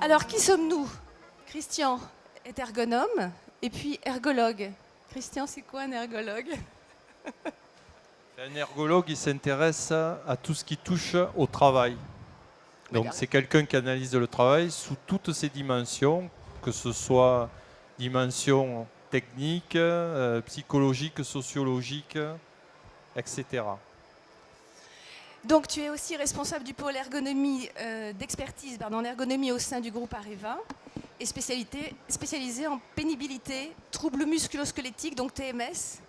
Alors, qui sommes-nous? Christian est ergonome et puis ergologue. Christian, c'est quoi un ergologue? Un ergologue, il s'intéresse à tout ce qui touche au travail. Donc c'est quelqu'un qui analyse le travail sous toutes ses dimensions, que ce soit dimension technique, psychologique, sociologique, etc. Donc tu es aussi responsable du pôle ergonomie d'expertise en ergonomie au sein du groupe Areva et spécialisé en pénibilité, troubles musculo-squelettiques, donc TMS.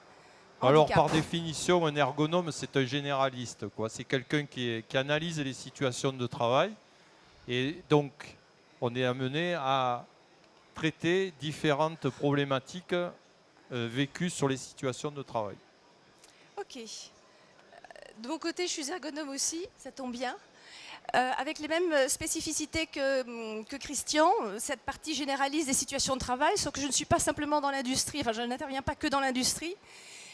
Alors handicap. par définition, un ergonome, c'est un généraliste, quoi. C'est quelqu'un qui analyse les situations de travail et donc on est amené à traiter différentes problématiques vécues sur les situations de travail. Ok. De mon côté, je suis ergonome aussi, ça tombe bien. Avec les mêmes spécificités que Christian, cette partie généralise des situations de travail, sauf que je ne suis pas simplement dans l'industrie, enfin je n'interviens pas que dans l'industrie,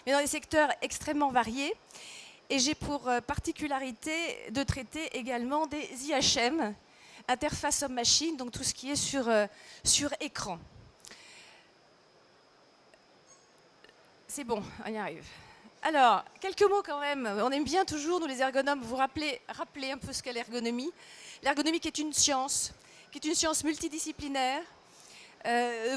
mais dans des secteurs extrêmement variés. Et j'ai pour particularité de traiter également des IHM, interface homme-machine, donc tout ce qui est sur écran. C'est bon, on y arrive. Alors, quelques mots quand même. On aime bien toujours, nous les ergonomes, vous rappeler un peu ce qu'est l'ergonomie. L'ergonomie qui est une science multidisciplinaire.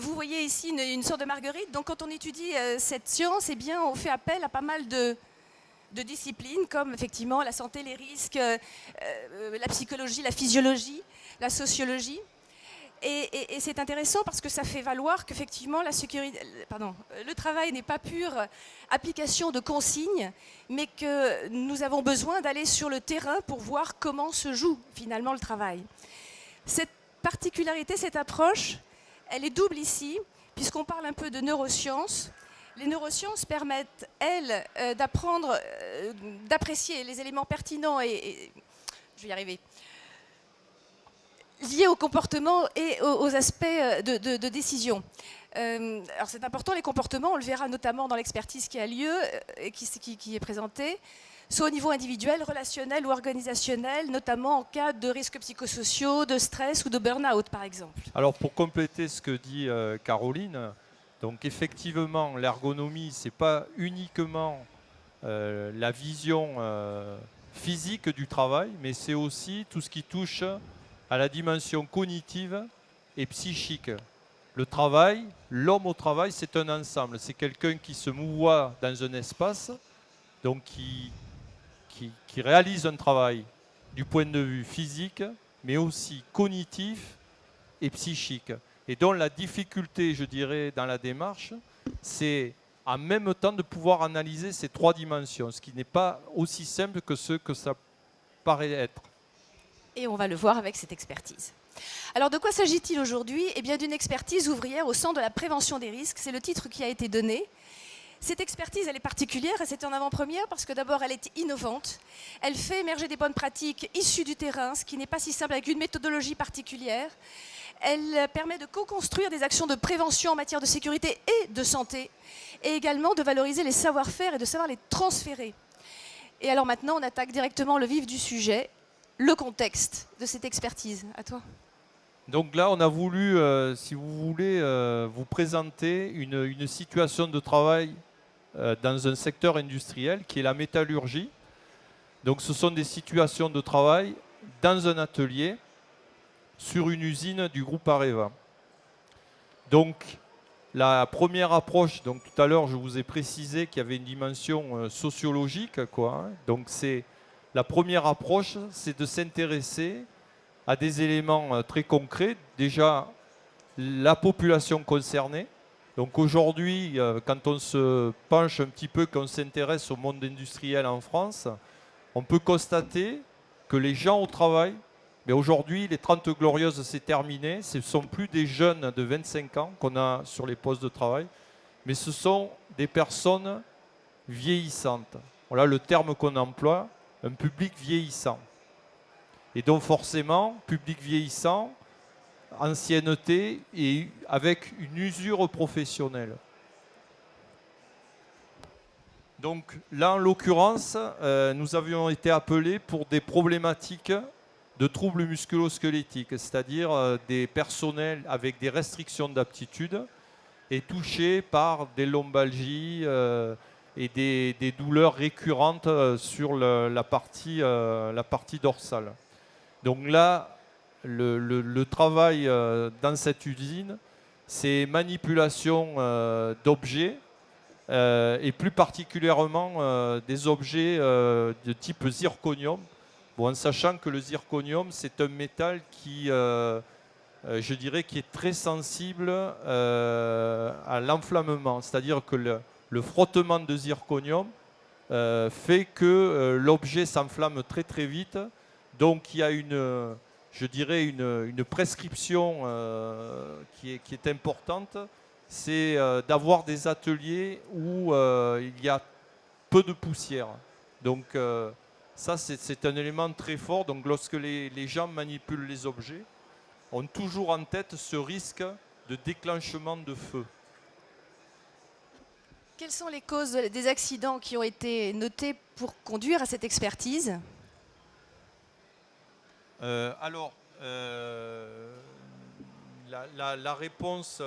Vous voyez ici une sorte de marguerite. Donc quand on étudie cette science, eh bien, on fait appel à pas mal de disciplines comme effectivement la santé, les risques, la psychologie, la physiologie, la sociologie. Et c'est intéressant parce que ça fait valoir qu'effectivement le travail n'est pas pure application de consignes, mais que nous avons besoin d'aller sur le terrain pour voir comment se joue finalement le travail. Cette particularité, cette approche, elle est double ici, puisqu'on parle un peu de neurosciences. Les neurosciences permettent, elles, d'apprendre, d'apprécier les éléments pertinents et je vais y arriver, liés au comportement et aux aspects de décision. Alors c'est important, les comportements, on le verra notamment dans l'expertise qui a lieu et qui est présentée, soit au niveau individuel, relationnel ou organisationnel, notamment en cas de risques psychosociaux, de stress ou de burn-out par exemple. Alors pour compléter ce que dit Caroline, donc effectivement l'ergonomie c'est pas uniquement la vision physique du travail, mais c'est aussi tout ce qui touche à la dimension cognitive et psychique. Le travail, l'homme au travail, c'est un ensemble. C'est quelqu'un qui se mouvoie dans un espace, donc qui réalise un travail du point de vue physique, mais aussi cognitif et psychique. Et donc la difficulté, je dirais, dans la démarche, c'est en même temps de pouvoir analyser ces trois dimensions, ce qui n'est pas aussi simple que ce que ça paraît être. Et on va le voir avec cette expertise. Alors de quoi s'agit-il aujourd'hui? Eh bien d'une expertise ouvrière au centre de la prévention des risques, c'est le titre qui a été donné. Cette expertise, elle est particulière et c'est en avant-première parce que d'abord, elle est innovante. Elle fait émerger des bonnes pratiques issues du terrain, ce qui n'est pas si simple avec une méthodologie particulière. Elle permet de co-construire des actions de prévention en matière de sécurité et de santé et également de valoriser les savoir-faire et de savoir les transférer. Et alors maintenant, on attaque directement le vif du sujet, le contexte de cette expertise. À toi. Donc là, on a voulu, si vous voulez, vous présenter une situation de travail dans un secteur industriel qui est la métallurgie. Donc ce sont des situations de travail dans un atelier sur une usine du groupe Areva. Donc la première approche, donc tout à l'heure je vous ai précisé qu'il y avait une dimension sociologique, quoi, hein. Donc c'est la première approche, c'est de s'intéresser à des éléments très concrets. Déjà la population concernée. Donc aujourd'hui, quand on se penche un petit peu, qu'on s'intéresse au monde industriel en France, on peut constater que les gens au travail, mais aujourd'hui, les 30 glorieuses, c'est terminé. Ce ne sont plus des jeunes de 25 ans qu'on a sur les postes de travail, mais ce sont des personnes vieillissantes. Voilà le terme qu'on emploie, un public vieillissant. Et donc forcément, public vieillissant, ancienneté et avec une usure professionnelle. Donc là, en l'occurrence, nous avions été appelés pour des problématiques de troubles musculo-squelettiques, c'est-à-dire des personnels avec des restrictions d'aptitude et touchés par des lombalgies et des douleurs récurrentes sur la partie dorsale. Donc là, le travail dans cette usine, c'est manipulation d'objets et plus particulièrement des objets de type zirconium. Bon, en sachant que le zirconium, c'est un métal qui, je dirais, qui est très sensible à l'enflammement. C'est-à-dire que le frottement de zirconium fait que l'objet s'enflamme très très vite. Donc il y a je dirais une prescription qui est importante, c'est d'avoir des ateliers où il y a peu de poussière. Donc ça, c'est un élément très fort. Donc lorsque les gens manipulent les objets, ont toujours en tête ce risque de déclenchement de feu. Quelles sont les causes des accidents qui ont été notés pour conduire à cette expertise ? Alors, la réponse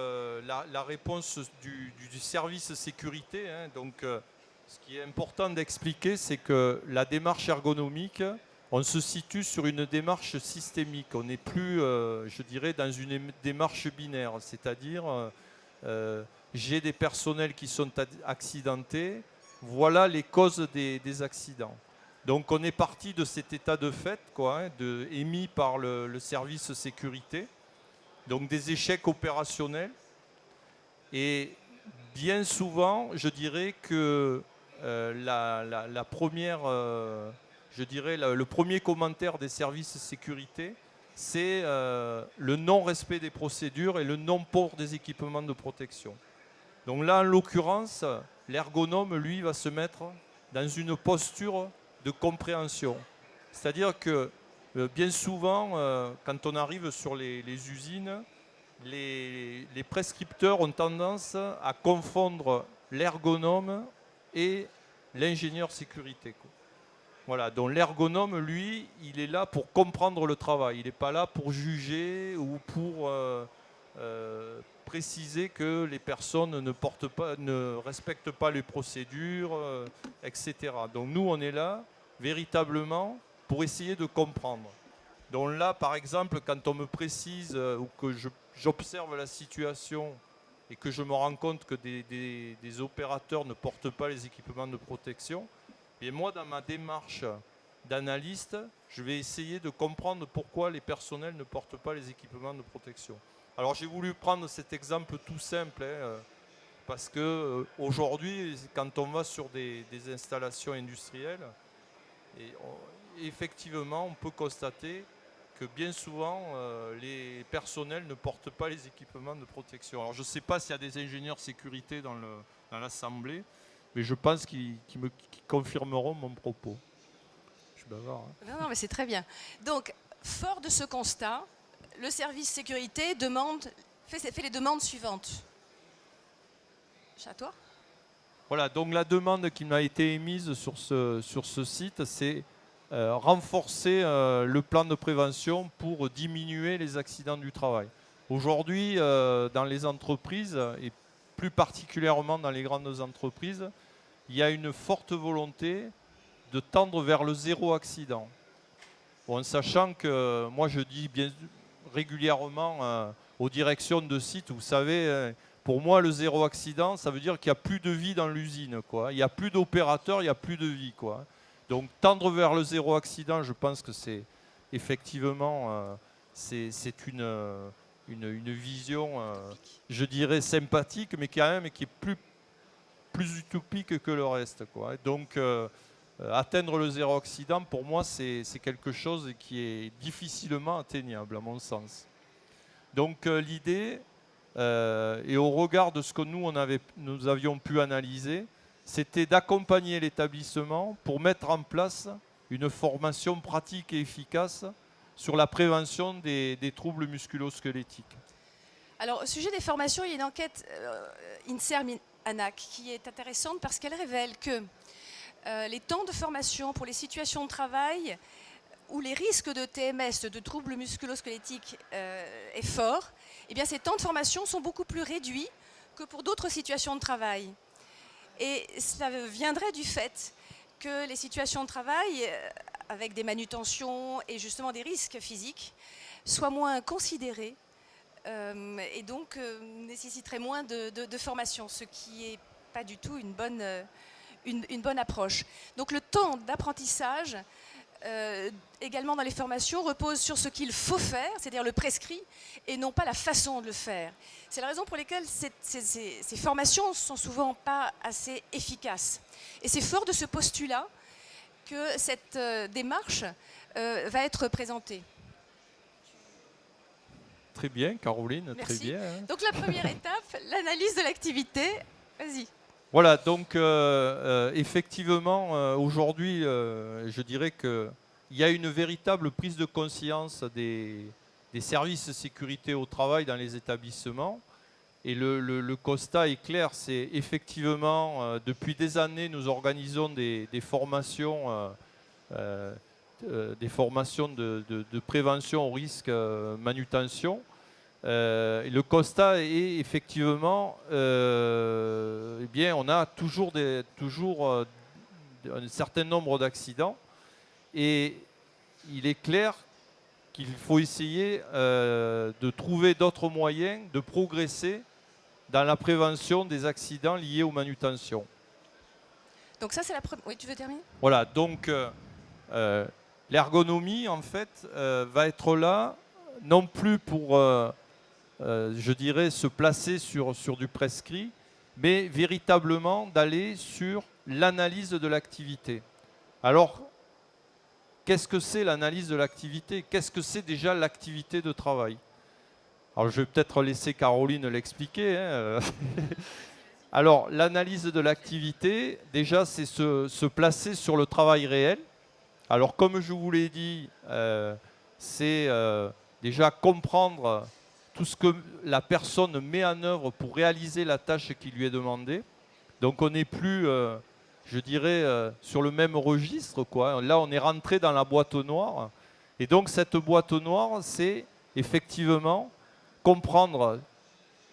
du service sécurité, hein, donc, ce qui est important d'expliquer, c'est que la démarche ergonomique, on se situe sur une démarche systémique. On n'est plus, je dirais, dans une démarche binaire, c'est-à-dire j'ai des personnels qui sont accidentés, voilà les causes des accidents. Donc on est parti de cet état de fait, quoi, hein, émis par le service sécurité, donc des échecs opérationnels. Et bien souvent, je dirais que la première, je dirais le premier commentaire des services sécurité, c'est le non-respect des procédures et le non-port des équipements de protection. Donc là, en l'occurrence, l'ergonome, lui, va se mettre dans une posture de compréhension. C'est-à-dire que bien souvent, quand on arrive sur les usines, les prescripteurs ont tendance à confondre l'ergonome et l'ingénieur sécurité, quoi. Voilà, donc l'ergonome, lui, il est là pour comprendre le travail. Il n'est pas là pour juger ou pour préciser que les personnes ne respectent pas les procédures, etc. Donc nous, on est là véritablement pour essayer de comprendre. Donc là, par exemple, quand on me précise ou que j'observe la situation et que je me rends compte que des opérateurs ne portent pas les équipements de protection, et moi, dans ma démarche d'analyste, je vais essayer de comprendre pourquoi les personnels ne portent pas les équipements de protection. Alors j'ai voulu prendre cet exemple tout simple, hein, parce que aujourd'hui, quand on va sur des installations industrielles, effectivement, on peut constater que bien souvent, les personnels ne portent pas les équipements de protection. Alors je ne sais pas s'il y a des ingénieurs sécurité dans l'assemblée, mais je pense qu'ils confirmeront mon propos. Je suis bavard, hein. Non, mais c'est très bien. Donc, fort de ce constat, le service sécurité fait les demandes suivantes. C'est à toi ? Voilà, donc la demande qui m'a été émise sur ce site, c'est renforcer le plan de prévention pour diminuer les accidents du travail. Aujourd'hui, dans les entreprises, et plus particulièrement dans les grandes entreprises, il y a une forte volonté de tendre vers le zéro accident. Bon, sachant que moi je dis bien régulièrement aux directions de sites, vous savez, pour moi le zéro accident, ça veut dire qu'il n'y a plus de vie dans l'usine, quoi. Il n'y a plus d'opérateurs, il n'y a plus de vie, quoi. Donc tendre vers le zéro accident, je pense que c'est effectivement c'est une vision, je dirais sympathique, mais quand même qui est plus utopique que le reste, quoi. Donc atteindre le zéro accident, pour moi, c'est quelque chose qui est difficilement atteignable, à mon sens. Donc l'idée, et au regard de ce que nous avions pu analyser, c'était d'accompagner l'établissement pour mettre en place une formation pratique et efficace sur la prévention des troubles musculo-squelettiques. Alors, au sujet des formations, il y a une enquête INSERM-ANAC qui est intéressante parce qu'elle révèle que les temps de formation pour les situations de travail où les risques de TMS, de troubles musculo-squelettiques, est fort, eh bien ces temps de formation sont beaucoup plus réduits que pour d'autres situations de travail. Et cela viendrait du fait que les situations de travail, avec des manutentions et justement des risques physiques, soient moins considérées et donc nécessiteraient moins de formation, ce qui n'est pas du tout une bonne approche. Donc le temps d'apprentissage, également dans les formations, repose sur ce qu'il faut faire, c'est-à-dire le prescrit, et non pas la façon de le faire. C'est la raison pour laquelle ces formations ne sont souvent pas assez efficaces. Et c'est fort de ce postulat que cette démarche va être présentée. Très bien, Caroline, Merci. très bien. Hein. Donc la première étape, l'analyse de l'activité. Vas-y. Voilà, donc effectivement, aujourd'hui, je dirais qu'il y a une véritable prise de conscience des services de sécurité au travail dans les établissements. Et le constat est clair, c'est effectivement, depuis des années, nous organisons des formations, de prévention au risque manutention. Le constat est effectivement, eh bien, on a toujours un certain nombre d'accidents et il est clair qu'il faut essayer de trouver d'autres moyens de progresser dans la prévention des accidents liés aux manutentions. Donc ça, c'est la première. Oui, tu veux terminer ? Voilà, donc l'ergonomie, en fait, va être là, non plus pour, je dirais, se placer sur du prescrit, mais véritablement d'aller sur l'analyse de l'activité. Alors, qu'est-ce que c'est l'analyse de l'activité ? Qu'est-ce que c'est déjà l'activité de travail ? Alors, je vais peut-être laisser Caroline l'expliquer. Hein. Alors, l'analyse de l'activité, déjà, c'est se placer sur le travail réel. Alors, comme je vous l'ai dit, c'est déjà comprendre tout ce que la personne met en œuvre pour réaliser la tâche qui lui est demandée. Donc, on n'est plus, je dirais, sur le même registre, quoi. Là, on est rentré dans la boîte noire. Et donc, cette boîte noire, c'est effectivement comprendre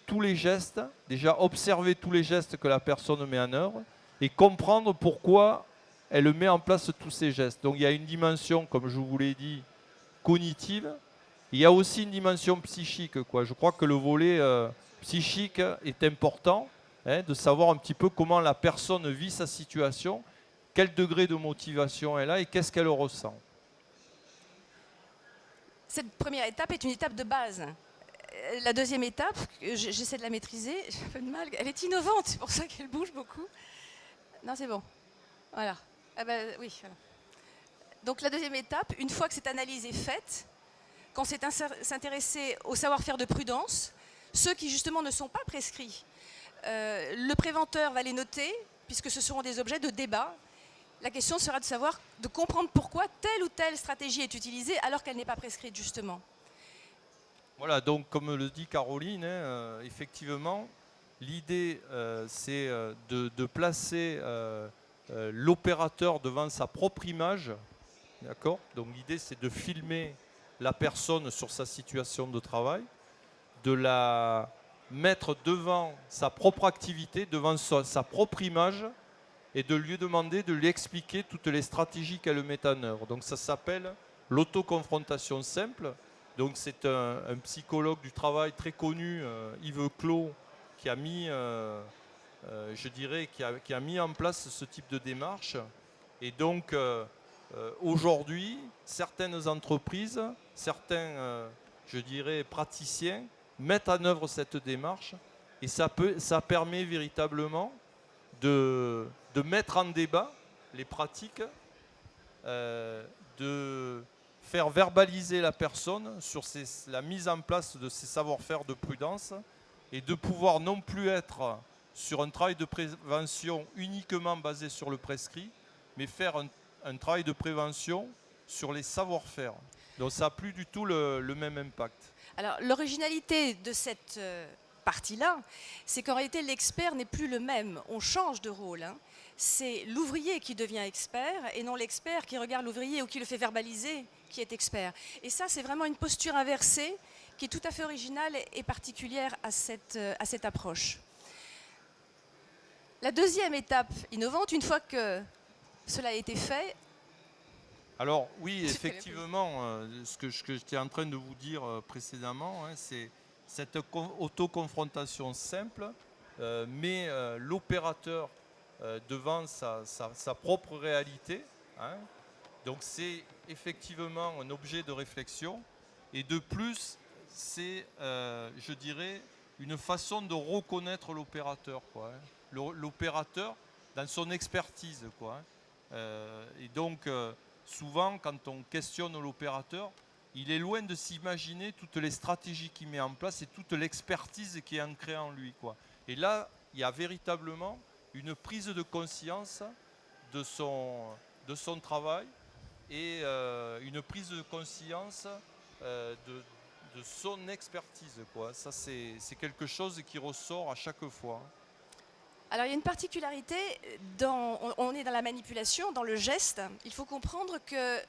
tous les gestes, déjà observer tous les gestes que la personne met en œuvre et comprendre pourquoi elle met en place tous ces gestes. Donc il y a une dimension, comme je vous l'ai dit, cognitive. Il y a aussi une dimension psychique, quoi. Je crois que le volet psychique est important, hein, de savoir un petit peu comment la personne vit sa situation, quel degré de motivation elle a et qu'est-ce qu'elle ressent. Cette première étape est une étape de base. La deuxième étape, j'essaie de la maîtriser, j'ai un peu de mal, elle est innovante, c'est pour ça qu'elle bouge beaucoup. Non, c'est bon. Voilà. Ah ben, oui, voilà. Donc la deuxième étape, une fois que cette analyse est faite, quand c'est s'intéresser au savoir-faire de prudence, ceux qui justement ne sont pas prescrits, le préventeur va les noter, puisque ce seront des objets de débat. La question sera de savoir, de comprendre pourquoi telle ou telle stratégie est utilisée alors qu'elle n'est pas prescrite justement. Voilà, donc comme le dit Caroline, hein, effectivement, l'idée c'est de placer l'opérateur devant sa propre image, d'accord ? Donc l'idée c'est de filmer la personne sur sa situation de travail, de la mettre devant sa propre activité, devant sa propre image, et de lui demander de lui expliquer toutes les stratégies qu'elle met en œuvre. Donc ça s'appelle l'autoconfrontation simple. Donc c'est un psychologue du travail très connu, Yves Clos, qui a mis, je dirais, qui a mis en place ce type de démarche. Et donc aujourd'hui, certaines entreprises, certains, je dirais, praticiens mettent en œuvre cette démarche et ça permet véritablement de mettre en débat les pratiques, de faire verbaliser la personne sur la mise en place de ces savoir-faire de prudence et de pouvoir non plus être sur un travail de prévention uniquement basé sur le prescrit, mais faire un travail de prévention sur les savoir-faire. Donc ça n'a plus du tout le même impact. Alors l'originalité de cette partie-là, c'est qu'en réalité l'expert n'est plus le même, on change de rôle. Hein. c'est l'ouvrier qui devient expert et non l'expert qui regarde l'ouvrier ou qui le fait verbaliser qui est expert. Et ça, c'est vraiment une posture inversée qui est tout à fait originale et particulière à cette approche. La deuxième étape innovante, une fois que cela a été fait... Alors oui, effectivement, ce que j'étais en train de vous dire précédemment, hein, c'est cette autoconfrontation simple met l'opérateur devant sa propre réalité. Hein. Donc c'est effectivement un objet de réflexion. Et de plus, c'est, je dirais, une façon de reconnaître l'opérateur, quoi, hein. L'opérateur dans son expertise, quoi, hein. Et donc, souvent, quand on questionne l'opérateur, il est loin de s'imaginer toutes les stratégies qu'il met en place et toute l'expertise qui est ancrée en lui, quoi. Et là, il y a véritablement une prise de conscience de son travail et une prise de conscience de son expertise, quoi. Ça, c'est quelque chose qui ressort à chaque fois. Alors, il y a une particularité, on est dans la manipulation, dans le geste. Il faut comprendre que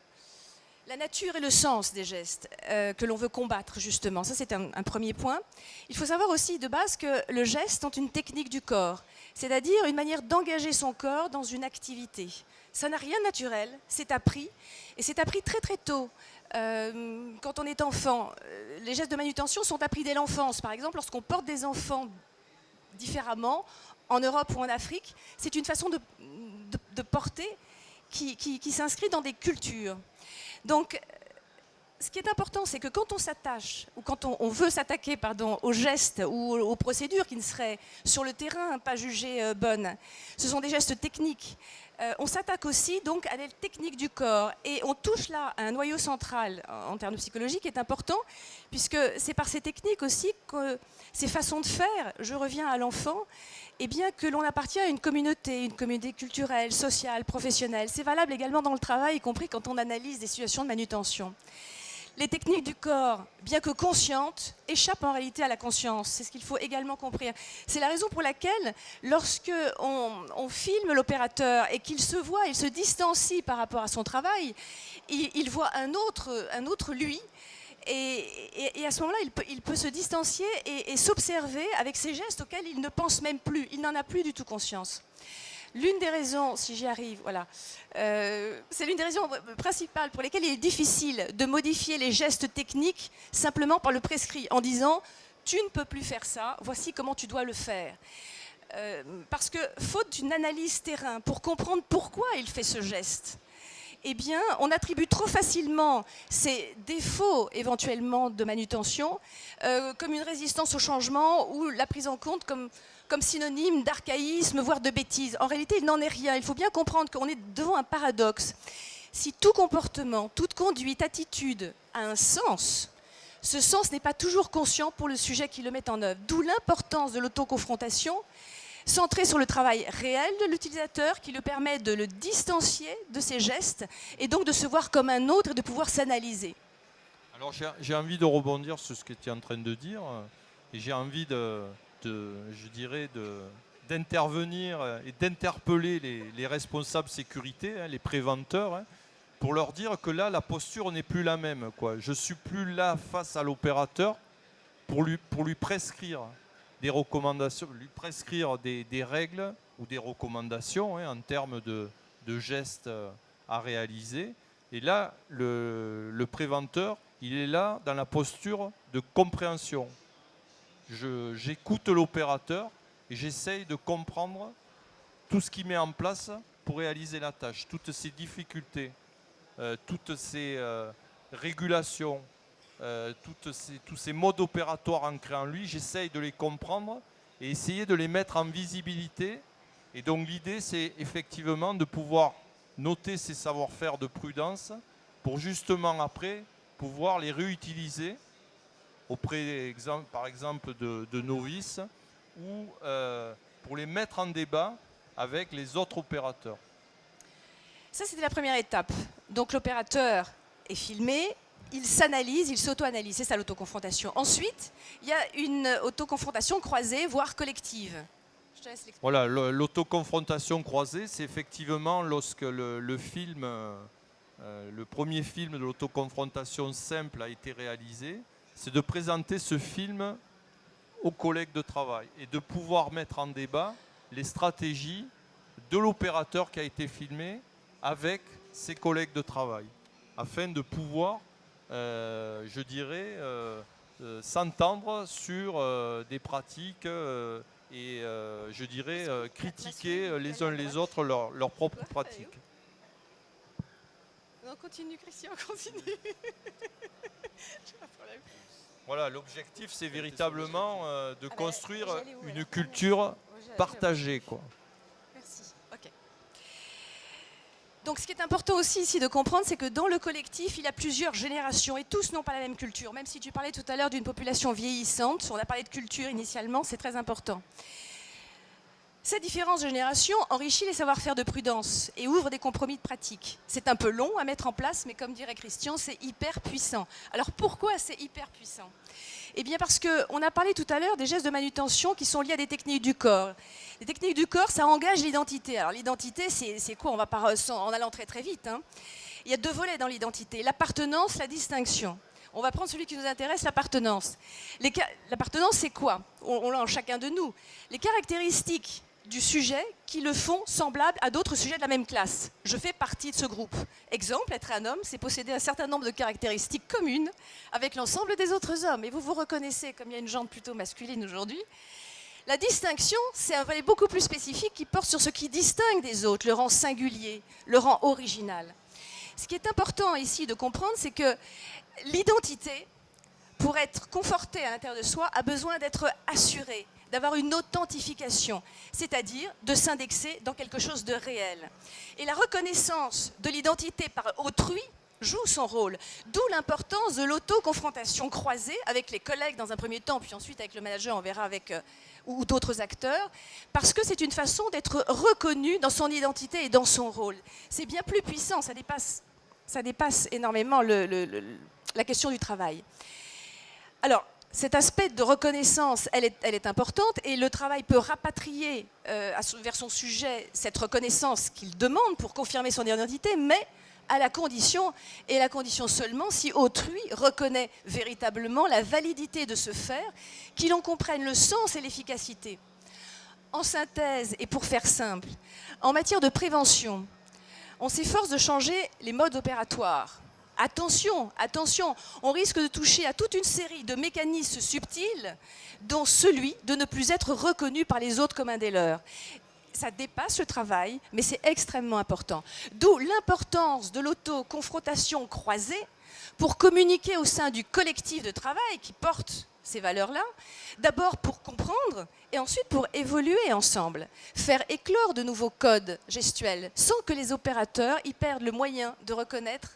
la nature et le sens des gestes que l'on veut combattre, justement. Ça, c'est un premier point. Il faut savoir aussi de base que le geste est une technique du corps, c'est-à-dire une manière d'engager son corps dans une activité. Ça n'a rien de naturel, c'est appris, et c'est appris très très tôt. Quand on est enfant, les gestes de manutention sont appris dès l'enfance. Par exemple, lorsqu'on porte des enfants différemment, en Europe ou en Afrique, c'est une façon de porter qui s'inscrit dans des cultures. Donc, ce qui est important, c'est que quand on s'attache, ou quand on veut s'attaquer aux gestes ou aux procédures qui ne seraient sur le terrain pas jugées bonnes, ce sont des gestes techniques. On s'attaque aussi donc à des techniques du corps et on touche là à un noyau central en termes psychologiques qui est important, puisque c'est par ces techniques aussi que ces façons de faire, je reviens à l'enfant, et bien que l'on appartient à une communauté culturelle, sociale, professionnelle. C'est valable également dans le travail, y compris quand on analyse des situations de manutention. Les techniques du corps, bien que conscientes, échappent en réalité à la conscience. C'est ce qu'il faut également comprendre. C'est la raison pour laquelle, lorsque on filme l'opérateur et qu'il se voit, il se distancie par rapport à son travail, il voit un autre lui. Et à ce moment-là, il peut se distancier et s'observer avec ces gestes auxquels il ne pense même plus. Il n'en a plus du tout conscience. L'une des raisons, si j'y arrive, voilà, c'est l'une des raisons principales pour lesquelles il est difficile de modifier les gestes techniques simplement par le prescrit, en disant « tu ne peux plus faire ça, voici comment tu dois le faire ». Parce que, faute d'une analyse terrain pour comprendre pourquoi il fait ce geste, eh bien, on attribue trop facilement ces défauts éventuellement de manutention comme une résistance au changement ou la prise en compte comme synonyme d'archaïsme, voire de bêtise. En réalité, il n'en est rien. Il faut bien comprendre qu'on est devant un paradoxe. Si tout comportement, toute conduite, attitude a un sens, ce sens n'est pas toujours conscient pour le sujet qui le met en œuvre. D'où l'importance de l'autoconfrontation, centrée sur le travail réel de l'utilisateur qui le permet de le distancier de ses gestes et donc de se voir comme un autre et de pouvoir s'analyser. Alors j'ai envie de rebondir sur ce que tu es en train de dire et j'ai envie d'intervenir et d'interpeller les responsables sécurité, hein, les préventeurs, hein, pour leur dire que là, la posture n'est plus la même, quoi. Je ne suis plus là face à l'opérateur pour lui prescrire des recommandations, lui prescrire des règles ou des recommandations, hein, en termes de gestes à réaliser. Et là, le préventeur, il est là dans la posture de compréhension. J'écoute l'opérateur et j'essaye de comprendre tout ce qu'il met en place pour réaliser la tâche, toutes ces difficultés, toutes ces régulations, tous ces modes opératoires ancrés en lui, j'essaye de les comprendre et essayer de les mettre en visibilité. Et donc l'idée, c'est effectivement de pouvoir noter ces savoir-faire de prudence pour justement après pouvoir les réutiliser auprès, par exemple, de novices ou pour les mettre en débat avec les autres opérateurs. Ça, c'était la première étape. Donc l'opérateur est filmé, il s'analyse, il s'auto-analyse. C'est ça l'autoconfrontation. Ensuite, il y a une autoconfrontation croisée, voire collective. Je te laisse l'expliquer. Voilà, l'autoconfrontation croisée, c'est effectivement lorsque le film, le premier film de l'autoconfrontation simple a été réalisé, c'est de présenter ce film aux collègues de travail et de pouvoir mettre en débat les stratégies de l'opérateur qui a été filmé avec ses collègues de travail, afin de pouvoir, je dirais, s'entendre sur des pratiques et, je dirais, critiquer les uns les autres leurs propres pratiques. Non, continue Christian, continue. J'ai pas de problème. Voilà, l'objectif c'est véritablement de construire j'allais où, une alors culture partagée, quoi. Merci. Ok. Donc ce qui est important aussi ici de comprendre, c'est que dans le collectif, il y a plusieurs générations et tous n'ont pas la même culture. Même si tu parlais tout à l'heure d'une population vieillissante, on a parlé de culture initialement, c'est très important. Cette différence de génération enrichit les savoir-faire de prudence et ouvre des compromis de pratique. C'est un peu long à mettre en place, mais comme dirait Christian, c'est hyper puissant. Alors pourquoi c'est hyper puissant ? Eh bien parce qu'on a parlé tout à l'heure des gestes de manutention qui sont liés à des techniques du corps. Les techniques du corps, ça engage l'identité. Alors l'identité, c'est quoi ? On va pas en allant très très vite. Hein. Il y a deux volets dans l'identité, l'appartenance, la distinction. On va prendre celui qui nous intéresse, l'appartenance. L'appartenance, c'est quoi ? On l'a en chacun de nous. Les caractéristiques du sujet qui le font semblable à d'autres sujets de la même classe. Je fais partie de ce groupe. Exemple, être un homme, c'est posséder un certain nombre de caractéristiques communes avec l'ensemble des autres hommes. Et vous vous reconnaissez, comme il y a une jante plutôt masculine aujourd'hui. La distinction, c'est un volet beaucoup plus spécifique qui porte sur ce qui distingue des autres, le rang singulier, le rang original. Ce qui est important ici de comprendre, c'est que l'identité, pour être confortée à l'intérieur de soi, a besoin d'être assurée, d'avoir une authentification, c'est-à-dire de s'indexer dans quelque chose de réel. Et la reconnaissance de l'identité par autrui joue son rôle, d'où l'importance de l'auto-confrontation croisée avec les collègues dans un premier temps, puis ensuite avec le manager, on verra avec ou d'autres acteurs, parce que c'est une façon d'être reconnu dans son identité et dans son rôle. C'est bien plus puissant, ça dépasse énormément la question du travail. Alors, cet aspect de reconnaissance, elle est importante et le travail peut rapatrier vers son sujet cette reconnaissance qu'il demande pour confirmer son identité, mais à la condition, et la condition seulement, si autrui reconnaît véritablement la validité de ce faire, qu'il en comprenne le sens et l'efficacité. En synthèse, et pour faire simple, en matière de prévention, on s'efforce de changer les modes opératoires. Attention, attention, on risque de toucher à toute une série de mécanismes subtils, dont celui de ne plus être reconnu par les autres comme un des leurs. Ça dépasse le travail, mais c'est extrêmement important. D'où l'importance de l'auto-confrontation croisée pour communiquer au sein du collectif de travail qui porte ces valeurs-là, d'abord pour comprendre et ensuite pour évoluer ensemble, faire éclore de nouveaux codes gestuels sans que les opérateurs y perdent le moyen de reconnaître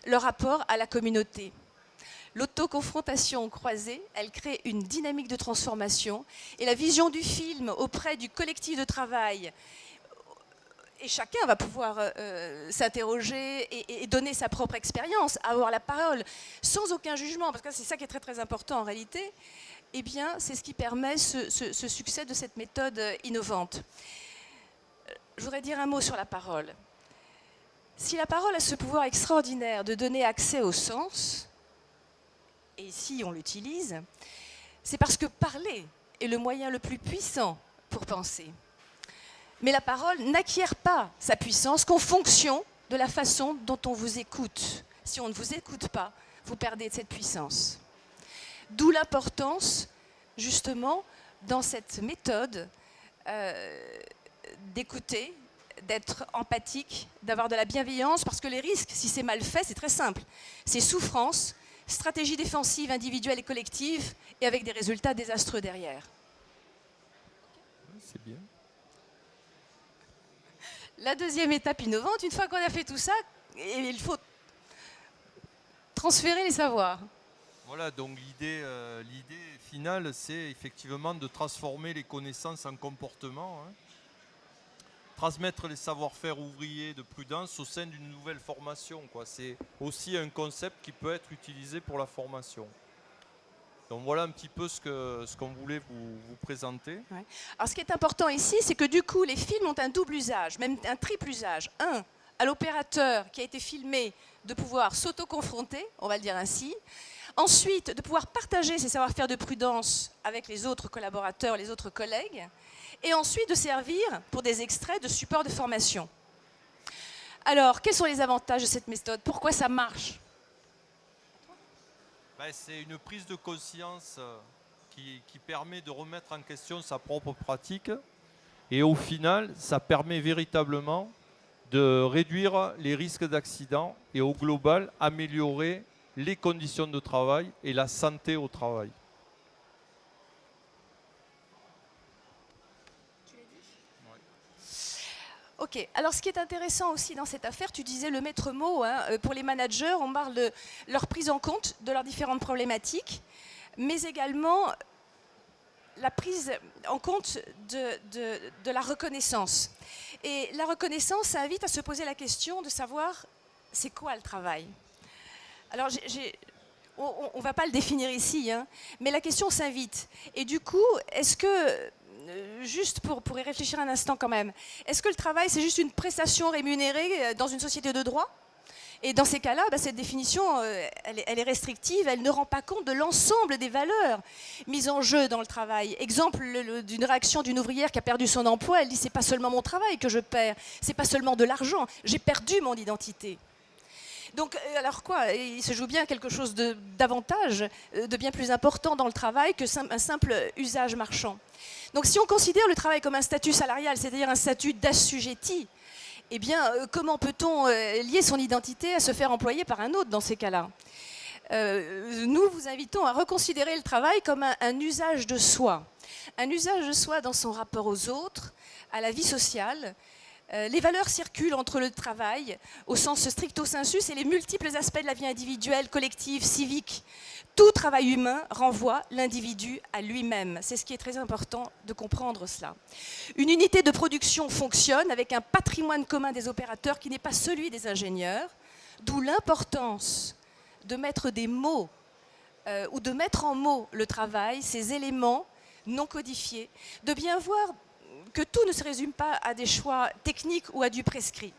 leur rapport à la communauté. L'autoconfrontation croisée, elle crée une dynamique de transformation et la vision du film auprès du collectif de travail, et chacun va pouvoir s'interroger et donner sa propre expérience, avoir la parole, sans aucun jugement, parce que c'est ça qui est très très important en réalité, eh bien c'est ce qui permet ce succès de cette méthode innovante. Je voudrais dire un mot sur la parole. Si la parole a ce pouvoir extraordinaire de donner accès au sens, et ici on l'utilise, c'est parce que parler est le moyen le plus puissant pour penser. Mais la parole n'acquiert pas sa puissance qu'en fonction de la façon dont on vous écoute. Si on ne vous écoute pas, vous perdez de cette puissance. D'où l'importance, justement, dans cette méthode d'écouter, d'être empathique, d'avoir de la bienveillance, parce que les risques, si c'est mal fait, c'est très simple. C'est souffrance, stratégie défensive individuelle et collective, et avec des résultats désastreux derrière. C'est bien. La deuxième étape innovante, une fois qu'on a fait tout ça, il faut transférer les savoirs. Voilà, donc l'idée finale, c'est effectivement de transformer les connaissances en comportement, hein. Transmettre les savoir-faire ouvriers de prudence au sein d'une nouvelle formation, quoi. C'est aussi un concept qui peut être utilisé pour la formation. Donc voilà un petit peu ce qu'on voulait vous présenter. Ouais. Alors ce qui est important ici, c'est que du coup, les films ont un double usage, même un triple usage. Un, à l'opérateur qui a été filmé de pouvoir s'auto-confronter, on va le dire ainsi. Ensuite, de pouvoir partager ses savoir-faire de prudence avec les autres collaborateurs, les autres collègues. Et ensuite, de servir pour des extraits de support de formation. Alors, quels sont les avantages de cette méthode? Pourquoi ça marche? C'est une prise de conscience qui permet de remettre en question sa propre pratique. Et au final, ça permet véritablement de réduire les risques d'accident et au global, améliorer les conditions de travail et la santé au travail. Ok, alors ce qui est intéressant aussi dans cette affaire, tu disais le maître mot, hein, pour les managers, on parle de leur prise en compte de leurs différentes problématiques, mais également la prise en compte de la reconnaissance. Et la reconnaissance, ça invite à se poser la question de savoir c'est quoi le travail. Alors on ne va pas le définir ici, hein, mais la question s'invite. Et du coup, est-ce que... juste pour y réfléchir un instant quand même, est-ce que le travail c'est juste une prestation rémunérée dans une société de droit? Et dans ces cas-là, cette définition, elle est restrictive, elle ne rend pas compte de l'ensemble des valeurs mises en jeu dans le travail. Exemple d'une réaction d'une ouvrière qui a perdu son emploi, elle dit c'est pas seulement mon travail que je perds, c'est pas seulement de l'argent, j'ai perdu mon identité. Donc, alors quoi? Il se joue bien quelque chose de davantage, de bien plus important dans le travail qu'un simple usage marchand. Donc, si on considère le travail comme un statut salarial, c'est-à-dire un statut d'assujetti, eh bien, comment peut-on lier son identité à se faire employer par un autre dans ces cas-là? Nous vous invitons à reconsidérer le travail comme un usage de soi. Un usage de soi dans son rapport aux autres, à la vie sociale. Les valeurs circulent entre le travail, au sens stricto sensus, et les multiples aspects de la vie individuelle, collective, civique. Tout travail humain renvoie l'individu à lui-même. C'est ce qui est très important de comprendre cela. Une unité de production fonctionne avec un patrimoine commun des opérateurs qui n'est pas celui des ingénieurs, d'où l'importance de mettre des mots ou de mettre en mots le travail, ces éléments non codifiés, de bien voir que tout ne se résume pas à des choix techniques ou à du prescrit.